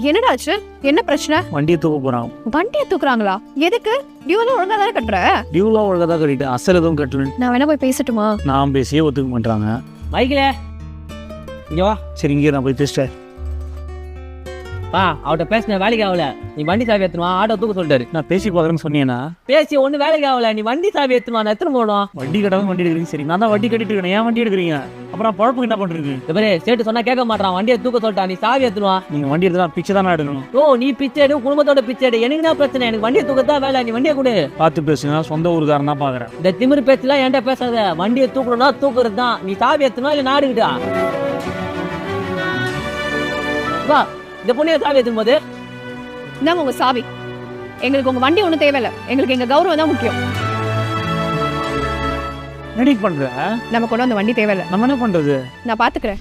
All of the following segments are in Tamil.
என்னடா ஆச்சு? என்ன பிரச்சனை? வண்டியை தூக்க போறான். வண்டியை தூக்குறாங்களா? எதுக்கு? டியூலாம் ஒழுங்கா தானே கட்டுற? டியூலாம் ஒழுங்கா தான் கட்டிட்டு அசல் எதுவும் கட்டல. நான் வேணா போய் பேசட்டுமா? நான் பேசியே ஒத்துக்க மாட்டாங்க. மைக்கில இங்க வா. சரி இங்கே நான் போய் பேசிட்டேன். அவட்ட பேசின வேலைக்கு ஆகல. நீ வண்டி சாவி ஏத்துமா, ஆட்டோ தூக்க சொல்லிட்டாரு. நான் பேசி போகிறேன்னு சொன்னேன்னா பேசி ஒண்ணு வேலைக்கு ஆகல. நீ வண்டி சாவி ஏத்துமா, நான் எத்தனை போடும். வண்டி கட்டாமல் வண்டி எடுக்கிறீங்க. சரி நான் தான் வண்டி கட்டிட்டு இருக்கேன், ஏன் வண்டி எடுக்கிறீங்க? அப்புறம் பழப்புக்கு என்ன பண்றது? இந்த பேரு சேட்டு சொன்னா கேட்க மாட்டான். வண்டியை தூக்க சொல்லிட்டான். நீ சாவி ஏத்துமா. நீங்க வண்டி எடுத்தா பிச்சை தானே எடுக்கணும். நீ பிச்சை எடு, குடும்பத்தோட பிச்சை எடு. எனக்கு என்ன பிரச்சனை? எனக்கு வண்டியை தூக்கத்தான் வேலை. நீ வண்டியை கொடு. பார்த்து பேசுங்க, சொந்த ஊருக்காரன் தான் பாக்குறேன். இந்த திமிரு பேச்சுலாம் என்கிட்ட பேசாத. வண்டியை தூக்கணும்னா தூக்குறது தான். நீ சாவி ஏத்துமா இல்ல நாடுகிட்டா வா. இந்த பொண்ணைய சாவி ஏத்தும் போது இந்தாங்க உங்க சாவி. எங்களுக்கு உங்க வண்டி ஒண்ணும் தேவையில்ல. எங்களுக்கு எங்க கௌரவம் தான் முக்கியம். ரெடி பண்ற நம்ம கொண்டு வந்த வண்டி தேவையில்ல. நம்ம என்ன பண்றது? நான் பாத்துக்கிறேன்.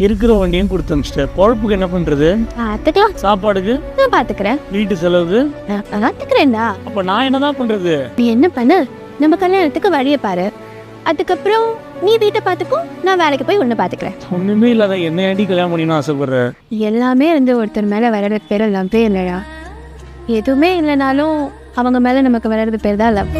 இருக்கிற வண்டியும் கொடுத்து அனுப்பிச்சிட்டேன். பொழப்புக்கு என்ன பண்றது? பாத்துக்கலாம். சாப்பாடுக்கு நான் பாத்துக்கிறேன். வீட்டு செலவுக்கு நான் பாத்துக்கிறேன்டா. அப்ப நான் என்னதான் பண்றது? நீ என்ன பண்ணு, நம்ம கல்யாணத்துக்கு வழியை பாரு. அதுக்கப்புறம் நீ வீட்டை பாத்துக்கோ, நான் வேலைக்கு போய் ஒண்ணு பாத்துக்கிறேன். ஒண்ணுமே இல்லாத என்ன ஏண்டி கல்யாணம் பண்ணணும்னு ஆசைப்படுற? எல்லாமே வந்து ஒருத்தர் மேல வளர்ற பேர் லவ்வே இல்லையா? எதுவுமே இல்லைனாலும் அவங்க மேல நமக்கு வளர்றது பேர் தான் லவ்.